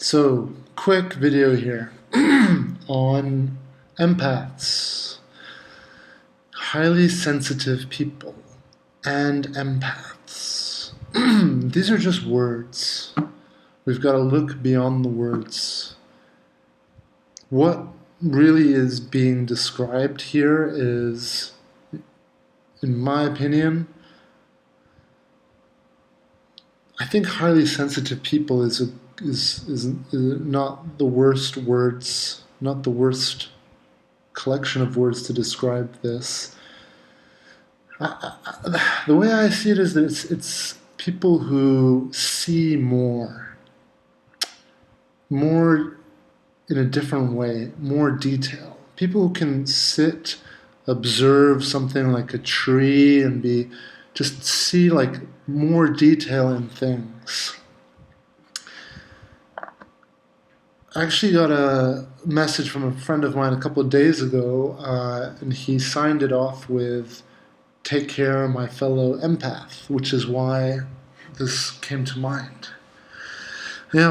So, quick video here on empaths, highly sensitive people, and empaths. These are just words. We've got to look beyond the words. What really is being described here is, in my opinion, I think highly sensitive people is not the worst words, not the worst collection of words to describe this. The way I see it is that it's people who see more in a different way, more detail. People who can sit, observe something like a tree and just see like more detail in things. I actually got a message from a friend of mine a couple of days ago, and he signed it off with "Take care, my fellow empath," which is why this came to mind.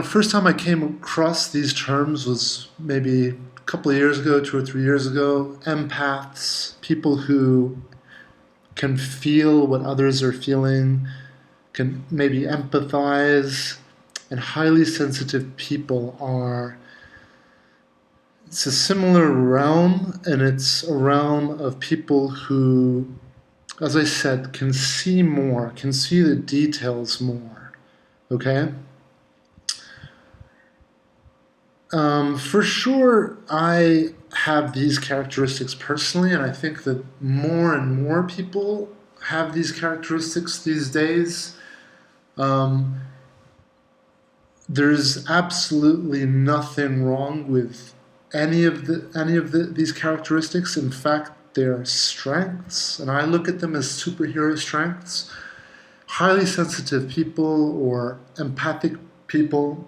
First time I came across these terms was maybe a couple of years ago, 2 or 3 years ago. Empaths, people who can feel what others are feeling, can maybe empathize, and highly sensitive people it's a similar realm, and it's a realm of people who, as I said, can see more, can see the details more, okay? For sure, I have these characteristics personally, and I think that more and more people have these characteristics these days. There's absolutely nothing wrong with any of these characteristics. In fact, they're strengths, and I look at them as superhero strengths. Highly sensitive people or empathic people,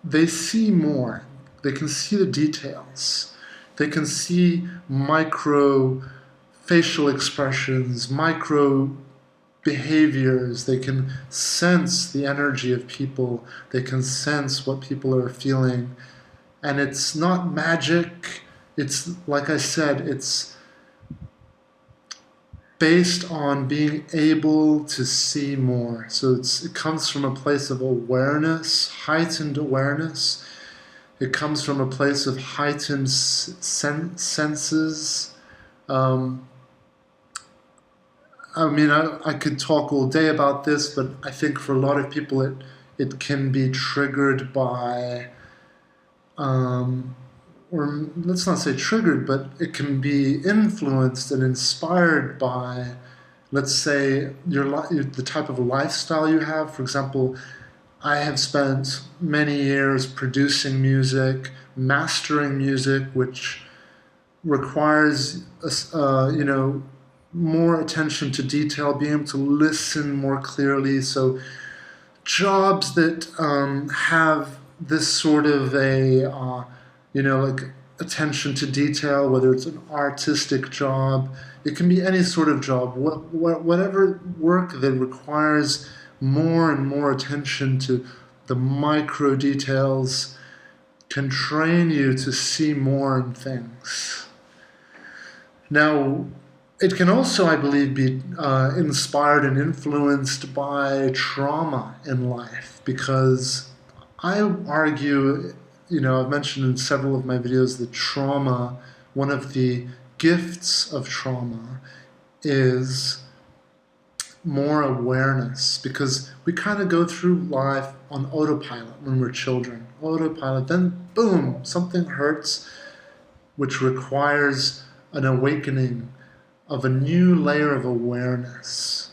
they see more. They can see the details. They can see micro facial expressions, micro behaviors. They can sense the energy of people. They can sense what people are feeling. And it's not magic. It's, like I said, it's based on being able to see more. So it comes from a place of awareness, heightened awareness. It comes from a place of heightened senses. I could talk all day about this, but I think for a lot of people it can be triggered by, or let's not say triggered, but it can be influenced and inspired by, let's say, the type of lifestyle you have. For example, I have spent many years producing music, mastering music, which requires more attention to detail, being able to listen more clearly. So jobs that have this sort of attention to detail, whether it's an artistic job, it can be any sort of job, whatever work that requires more and more attention to the micro details can train you to see more in things. Now, it can also, I believe, be inspired and influenced by trauma in life, because I argue, I've mentioned in several of my videos that trauma, one of the gifts of trauma is more awareness, because we kind of go through life on autopilot when we're children. Autopilot, then boom, something hurts, which requires an awakening of a new layer of awareness.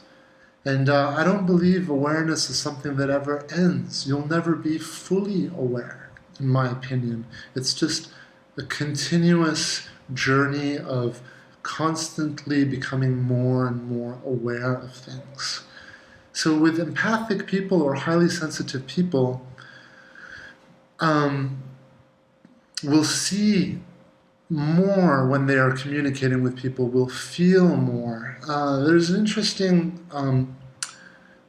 And I don't believe awareness is something that ever ends. You'll never be fully aware, in my opinion. It's just a continuous journey of constantly becoming more and more aware of things. So with empathic people or highly sensitive people, we'll see more when they are communicating with people, will feel more. There's an interesting thing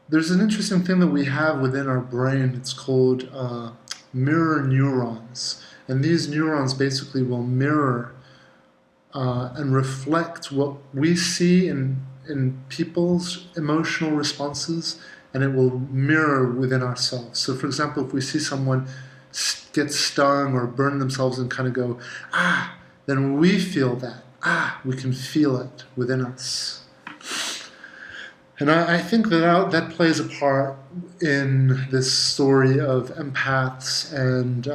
that we have within our brain. It's called mirror neurons, and these neurons basically will mirror and reflect what we see in people's emotional responses, and it will mirror within ourselves. So, for example, if we see someone get stung or burn themselves and kind of go, ah, then we feel that. Ah, we can feel it within us. And I think that plays a part in this story of empaths and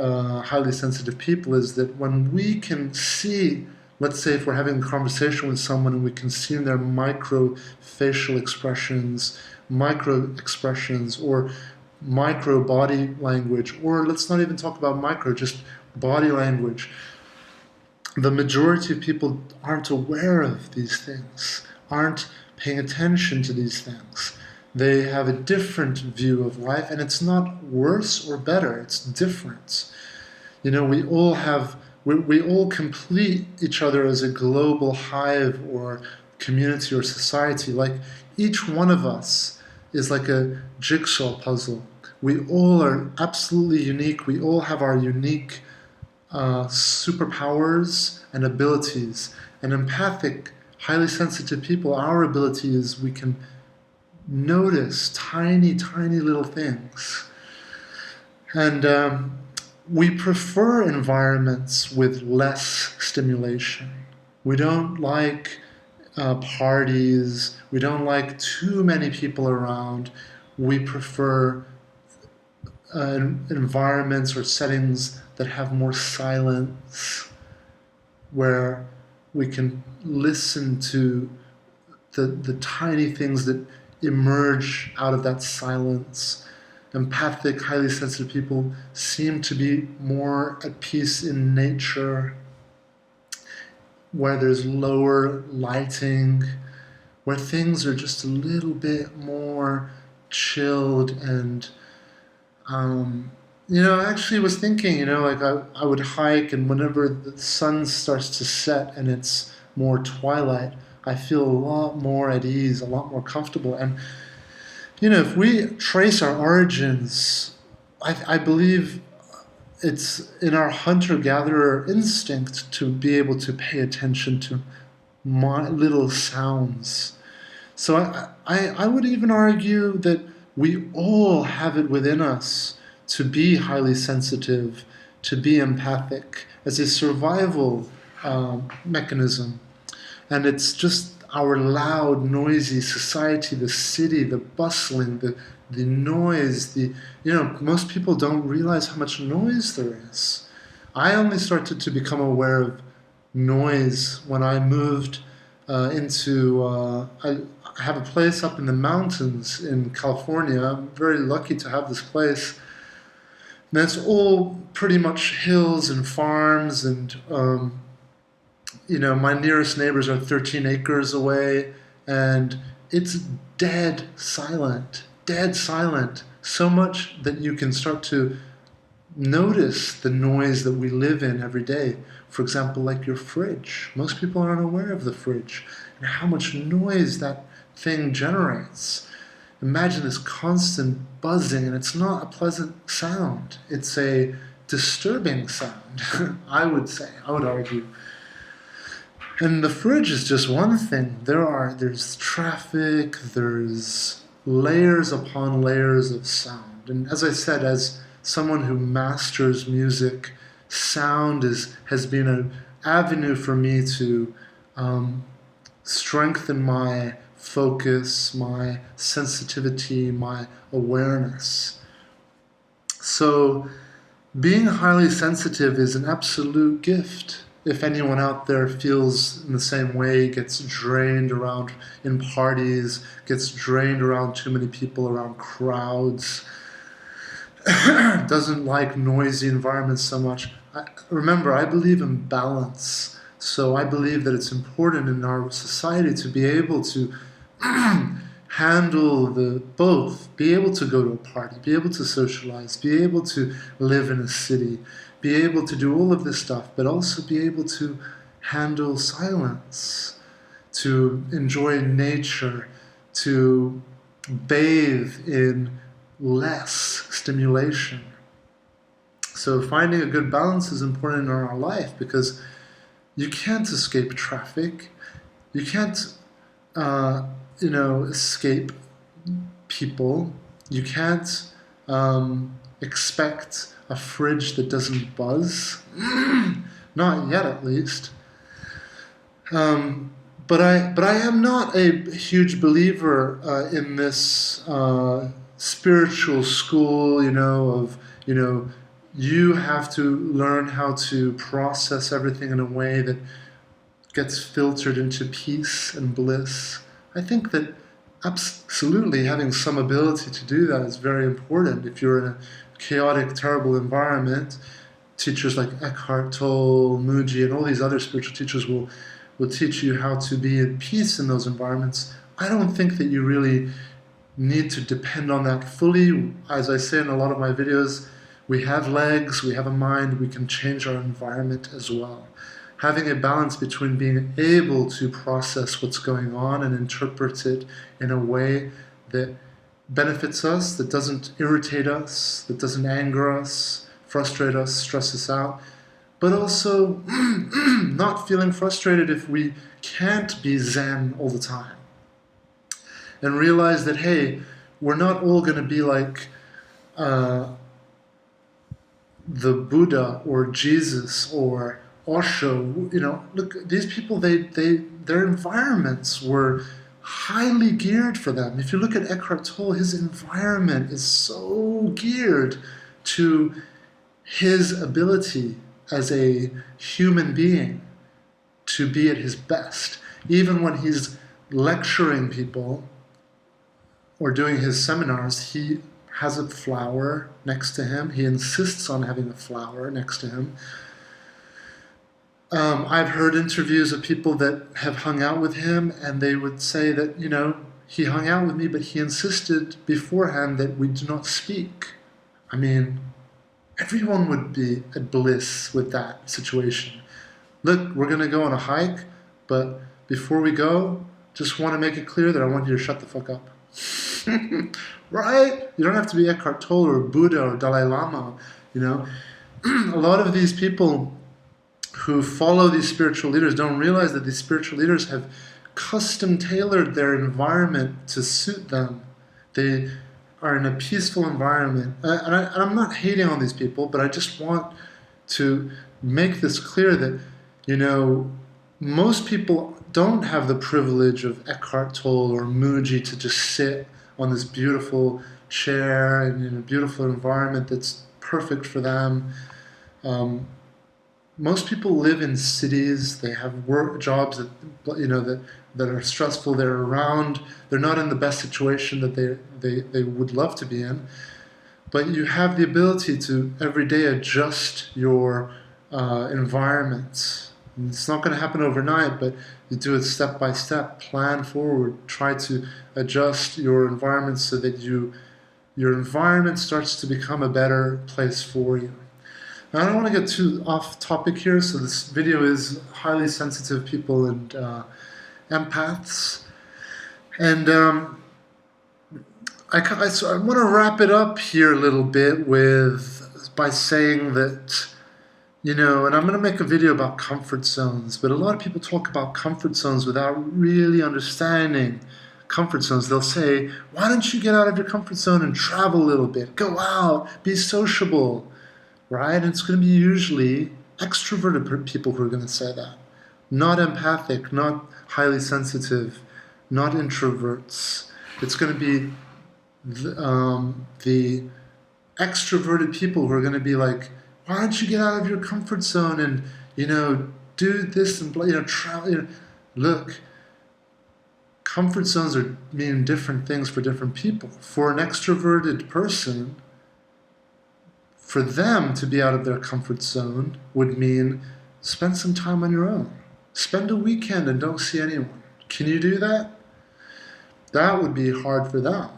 highly sensitive people, is that when we can see, let's say if we're having a conversation with someone and we can see their micro facial expressions, micro expressions, or micro body language, or let's not even talk about micro, just body language. The majority of people aren't aware of these things, aren't paying attention to these things. They have a different view of life, and it's not worse or better, it's different. You know, we all complete each other as a global hive or community or society. Like each one of us is like a jigsaw puzzle. We all are absolutely unique. We all have our unique superpowers and abilities. And empathic, highly sensitive people, our ability is we can notice tiny, tiny little things. And we prefer environments with less stimulation. We don't like parties. We don't like too many people around. We prefer environments or settings that have more silence, where we can listen to the tiny things that emerge out of that silence. Empathic, highly sensitive people seem to be more at peace in nature, where there's lower lighting, where things are just a little bit more chilled. And I actually was thinking, like I would hike, and whenever the sun starts to set and it's more twilight, I feel a lot more at ease, a lot more comfortable. And if we trace our origins, I believe it's in our hunter-gatherer instinct to be able to pay attention to little sounds. So I would even argue that we all have it within us to be highly sensitive, to be empathic as a survival mechanism. And it's just our loud, noisy society, the city, the bustling, the noise, most people don't realize how much noise there is. I only started to become aware of noise when I moved I have a place up in the mountains in California. I'm very lucky to have this place. And it's all pretty much hills and farms, and my nearest neighbors are 13 acres away, and it's dead silent, so much that you can start to notice the noise that we live in every day. For example, like your fridge. Most people aren't aware of the fridge and how much noise that thing generates. Imagine this constant buzzing, and it's not a pleasant sound. It's a disturbing sound, I would argue. And the fridge is just one thing. There's traffic, there's layers upon layers of sound. And as I said, as someone who masters music, sound has been an avenue for me to strengthen my focus, my sensitivity, my awareness. So being highly sensitive is an absolute gift. If anyone out there feels in the same way, gets drained around in parties, gets drained around too many people, around crowds, doesn't like noisy environments so much. Remember, I believe in balance. So I believe that it's important in our society to be able to handle both, be able to go to a party, be able to socialize, be able to live in a city, be able to do all of this stuff, but also be able to handle silence, to enjoy nature, to bathe in less stimulation. So finding a good balance is important in our life because you can't escape traffic. You can't, escape people. You can't expect a fridge that doesn't buzz. Not yet, at least. But I am not a huge believer in this spiritual school, you have to learn how to process everything in a way that gets filtered into peace and bliss. I think that absolutely having some ability to do that is very important. If you're in a chaotic, terrible environment, teachers like Eckhart Tolle, Muji, and all these other spiritual teachers will teach you how to be at peace in those environments. I don't think that you really need to depend on that fully. As I say in a lot of my videos, we have legs, we have a mind, we can change our environment as well. Having a balance between being able to process what's going on and interpret it in a way that benefits us, that doesn't irritate us, that doesn't anger us, frustrate us, stress us out, but also not feeling frustrated if we can't be Zen all the time. And realize that, hey, we're not all going to be like the Buddha or Jesus or Osho. Look, these people, their environments were highly geared for them. If you look at Eckhart Tolle, his environment is so geared to his ability as a human being to be at his best. Even when he's lecturing people or doing his seminars, he has a flower next to him. He insists on having a flower next to him. I've heard interviews of people that have hung out with him, and they would say that, he hung out with me, but he insisted beforehand that we do not speak. I mean, everyone would be at bliss with that situation. Look, we're going to go on a hike, but before we go, just want to make it clear that I want you to shut the fuck up. Right? You don't have to be Eckhart Tolle or Buddha or Dalai Lama. A lot of these people who follow these spiritual leaders don't realize that these spiritual leaders have custom tailored their environment to suit them. They are in a peaceful environment. And I'm not hating on these people, but I just want to make this clear that, most people don't have the privilege of Eckhart Tolle or Muji to just sit on this beautiful chair and in a beautiful environment that's perfect for them. Most people live in cities. They have work jobs that are stressful. They're not in the best situation that they would love to be in. But you have the ability to every day adjust your environment. And it's not going to happen overnight, but you do it step by step. Plan forward. Try to adjust your environment so that your environment starts to become a better place for you. Now, I don't want to get too off topic here, so this video is highly sensitive people and empaths. And I want to wrap it up here a little bit by saying that, and I'm going to make a video about comfort zones, but a lot of people talk about comfort zones without really understanding comfort zones. They'll say, why don't you get out of your comfort zone and travel a little bit? Go out, be sociable, right? And it's going to be usually extroverted people who are going to say that. Not empathic, not highly sensitive, not introverts. It's going to be the extroverted people who are going to be like, why don't you get out of your comfort zone and, do this and travel. Look, comfort zones mean different things for different people. For an extroverted person, for them to be out of their comfort zone would mean spend some time on your own. Spend a weekend and don't see anyone. Can you do that? That would be hard for them.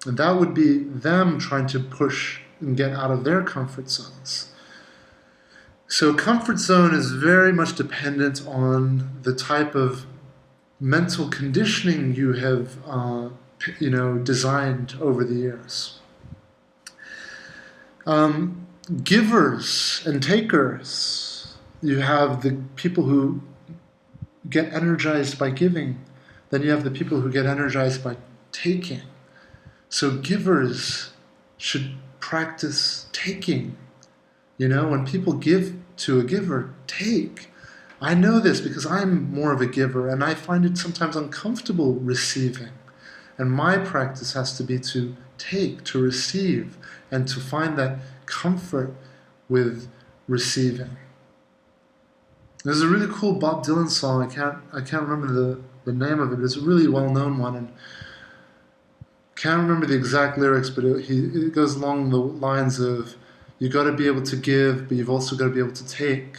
And that would be them trying to push and get out of their comfort zones. So comfort zone is very much dependent on the type of mental conditioning you have, designed over the years. Um, Givers and takers. You have the people who get energized by giving. Then you have the people who get energized by taking. So givers should practice taking. When people give to a giver, take. I know this because I'm more of a giver and I find it sometimes uncomfortable receiving. And my practice has to be to take, to receive, and to find that comfort with receiving. There's a really cool Bob Dylan song. I can't remember the name of it. It's a really well known one, and can't remember the exact lyrics, but it goes along the lines of, you got to be able to give, but you've also got to be able to take.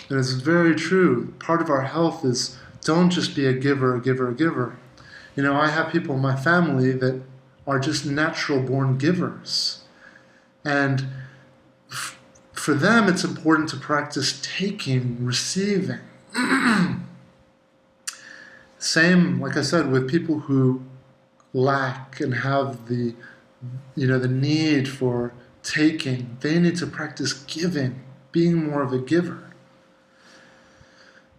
And it's very true. Part of our health is, don't just be a giver, a giver, a giver. I have people in my family that are just natural born givers. And for them, it's important to practice taking, receiving. Same, like I said, with people who lack and have the need for taking. They need to practice giving, being more of a giver.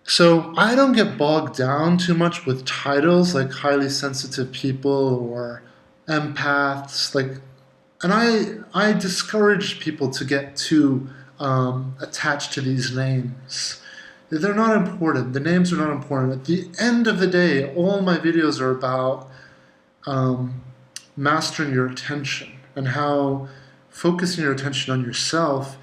So I don't get bogged down too much with titles like highly sensitive people or empaths. And I discourage people to get too attached to these names. They're not important. The names are not important. At the end of the day, all my videos are about mastering your attention and how focusing your attention on yourself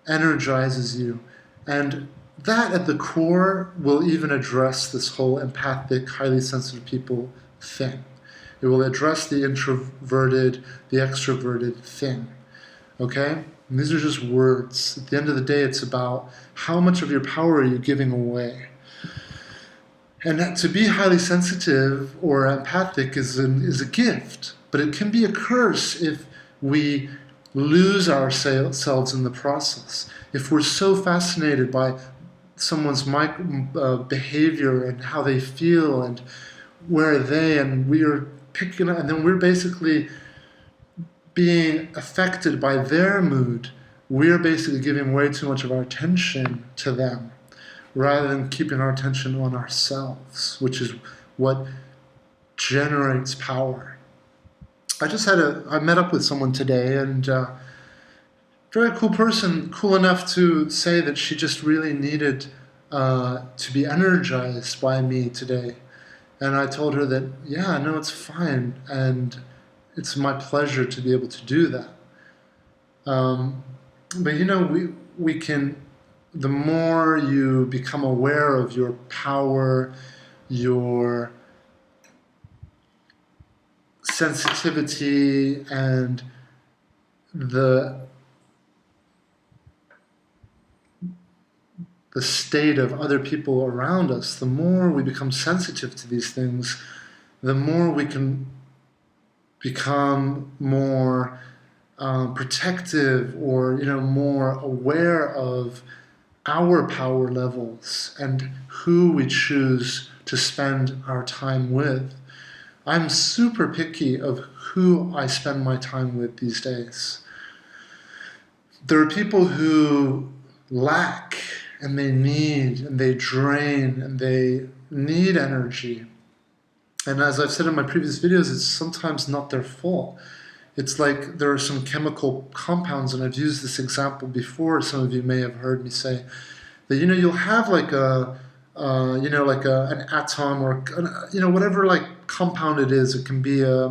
energizes you. And that at the core will even address this whole empathic, highly sensitive people thing. It will address the introverted, the extroverted thing. Okay? And these are just words. At the end of the day, it's about how much of your power are you giving away. And to be highly sensitive or empathic is a gift, but it can be a curse if we lose ourselves in the process. If we're so fascinated by someone's behavior and how they feel and where are they, and we are picking up, and then we're basically being affected by their mood, we're basically giving way too much of our attention to them rather than keeping our attention on ourselves, which is what generates power. I met up with someone today, and very cool person, cool enough to say that she just really needed to be energized by me today. And I told her that, yeah, no, it's fine, and it's my pleasure to be able to do that. But we can, the more you become aware of your power, your sensitivity, and the state of other people around us, the more we become sensitive to these things, the more we can become more protective or more aware of our power levels and who we choose to spend our time with. I'm super picky of who I spend my time with these days. There are people who lack and they need and they drain and they need energy. And as I've said in my previous videos, it's sometimes not their fault. It's like there are some chemical compounds, and I've used this example before. Some of you may have heard me say that you'll have like an atom or whatever like compound it is. It can be a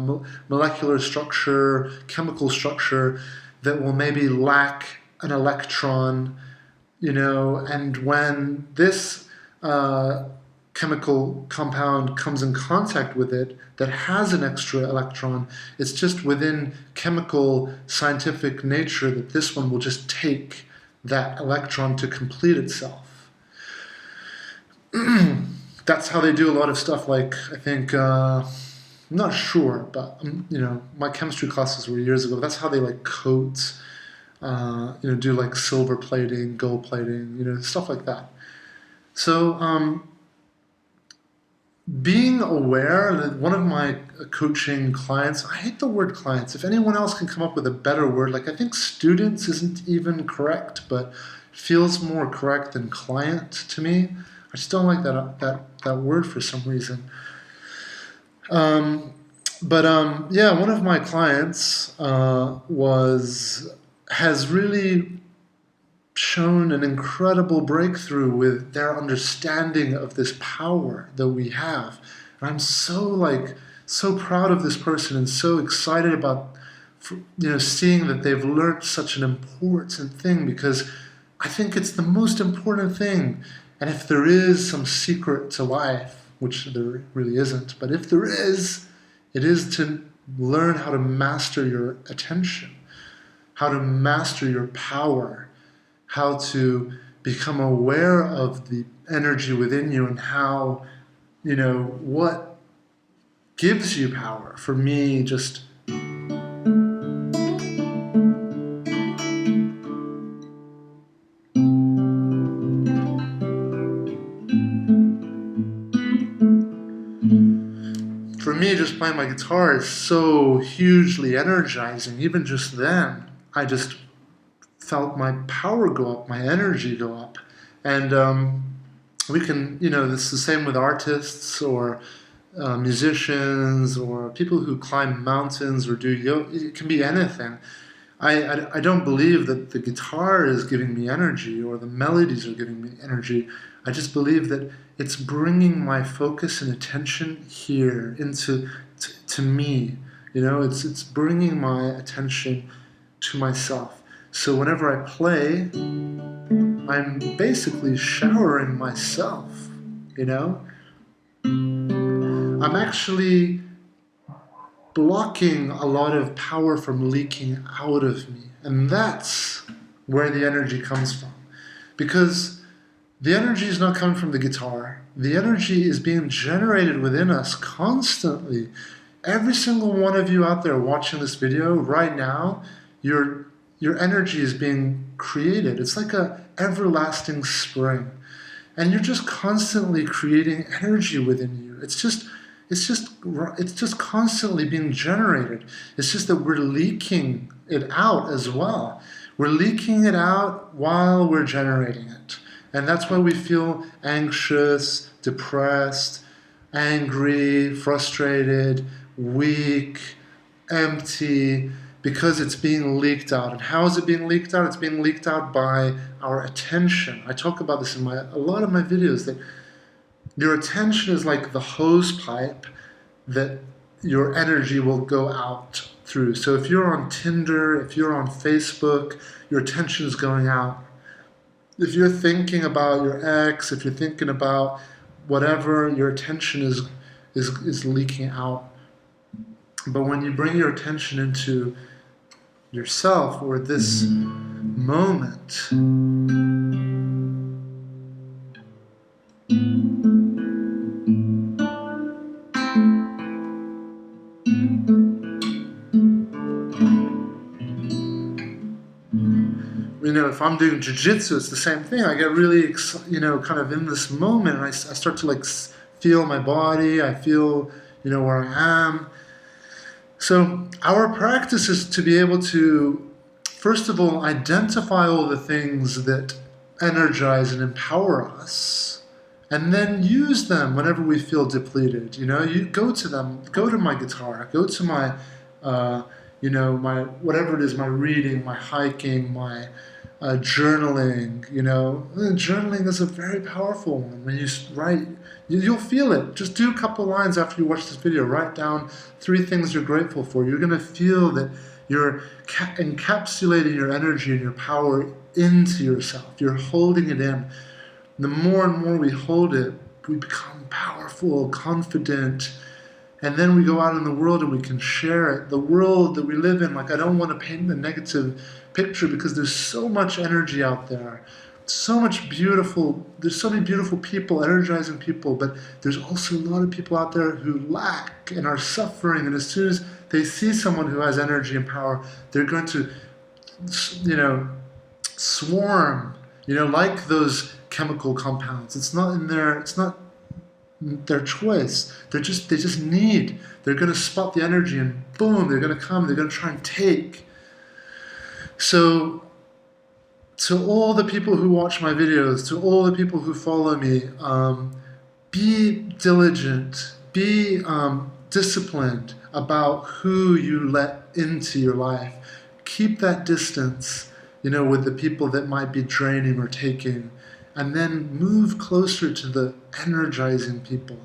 molecular structure, chemical structure that will maybe lack an electron. And when this chemical compound comes in contact with it that has an extra electron, it's just within chemical scientific nature that this one will just take that electron to complete itself. That's how they do a lot of stuff, like, I think, I'm not sure, but my chemistry classes were years ago. That's how they like coat do like silver plating, gold plating, stuff like that. So being aware that one of my coaching clients, I hate the word clients. If anyone else can come up with a better word, like I think students isn't even correct, but feels more correct than client to me. I just don't like that word for some reason. Um, but yeah, one of my clients has really shown an incredible breakthrough with their understanding of this power that we have. And I'm so proud of this person and so excited about seeing that they've learned such an important thing, because I think it's the most important thing. And if there is some secret to life, which there really isn't, but if there is, it is to learn how to master your attention, how to master your power, how to become aware of the energy within you and how, what gives you power. For me, just playing my guitar is so hugely energizing. Even just then, I just felt my power go up, my energy go up. And we can, it's the same with artists or musicians or people who climb mountains or do yoga. It can be anything. I don't believe that the guitar is giving me energy or the melodies are giving me energy. I just believe that it's bringing my focus and attention here into to me. It's bringing my attention to myself. So whenever I play, I'm basically showering myself. I'm actually blocking a lot of power from leaking out of me. And that's where the energy comes from. Because the energy is not coming from the guitar. The energy is being generated within us constantly. Every single one of you out there watching this video right now, your energy is being created. It's like an everlasting spring. And you're just constantly creating energy within you. It's just constantly being generated. It's just that we're leaking it out as well. We're leaking it out while we're generating it. And that's why we feel anxious, depressed, angry, frustrated, weak, empty, because it's being leaked out. And how is it being leaked out? It's being leaked out by our attention. I talk about this in a lot of my videos, that your attention is like the hose pipe that your energy will go out through. So if you're on Tinder, if you're on Facebook, your attention is going out. If you're thinking about your ex, if you're thinking about whatever, your attention is leaking out. But when you bring your attention into yourself or this moment, if I'm doing jiu-jitsu, it's the same thing. I get really, kind of in this moment, and I start to feel my body. I feel, where I am. So our practice is to be able to, first of all, identify all the things that energize and empower us, and then use them whenever we feel depleted. You go to them, go to my guitar, go to my, my, whatever it is, my reading, my hiking, my journaling. Journaling is a very powerful one. When you write, you'll feel it. Just do a couple lines after you watch this video. Write down 3 things you're grateful for. You're going to feel that you're encapsulating your energy and your power into yourself. You're holding it in. The more and more we hold it, we become powerful, confident, and then we go out in the world and we can share it. The world that we live in, I don't want to paint the negative picture, because there's so much energy out there. There's so many beautiful people, energizing people, but there's also a lot of people out there who lack and are suffering, and as soon as they see someone who has energy and power, they're going to you know, swarm, like those chemical compounds. It's not in their, it's not their choice. They just need. They're going to spot the energy and boom, they're going to come. They're going to try and take. So, to all the people who watch my videos, to all the people who follow me, be diligent, be disciplined about who you let into your life. Keep that distance, with the people that might be draining or taking, and then move closer to the energizing people.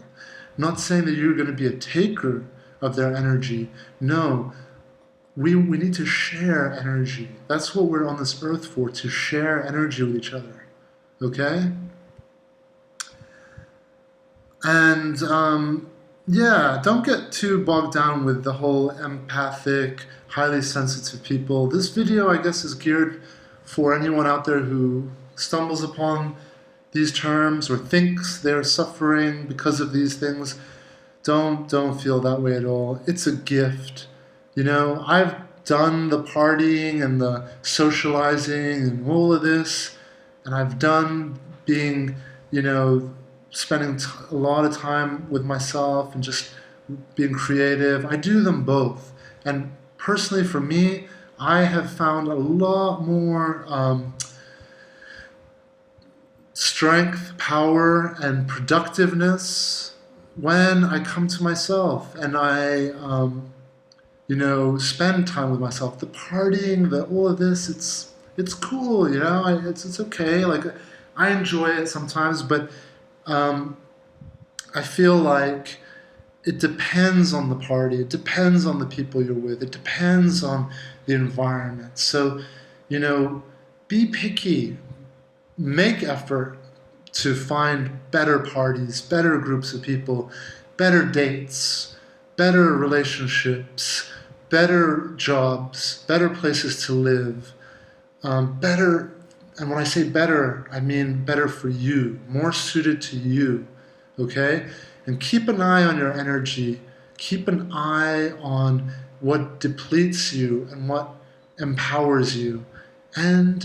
Not saying that you're going to be a taker of their energy. No, we need to share energy. That's what we're on this earth for, to share energy with each other. Okay? And yeah, don't get too bogged down with the whole empathic, highly sensitive people. This video, I guess, is geared for anyone out there who stumbles upon these terms or thinks they're suffering because of these things. Don't feel that way at all. It's a gift. I've done the partying and the socializing and all of this, and I've done being, spending a lot of time with myself and just being creative. I do them both. And personally, for me, I have found a lot more strength, power, and productiveness when I come to myself and I, spend time with myself. The partying, all of this, it's cool, it's okay. Like, I enjoy it sometimes, but I feel like it depends on the party. It depends on the people you're with. It depends on the environment. So, be picky. Make effort to find better parties, better groups of people, better dates, better relationships, better jobs, better places to live, better, and when I say better, I mean better for you, more suited to you, okay? And keep an eye on your energy. Keep an eye on what depletes you and what empowers you. And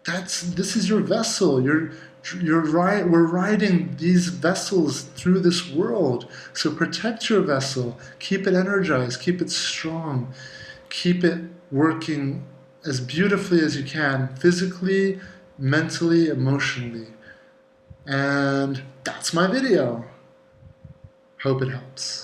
this is your vessel. We're riding these vessels through this world. So protect your vessel. Keep it energized. Keep it strong. Keep it working as beautifully as you can, physically, mentally, emotionally. And that's my video. Hope it helps.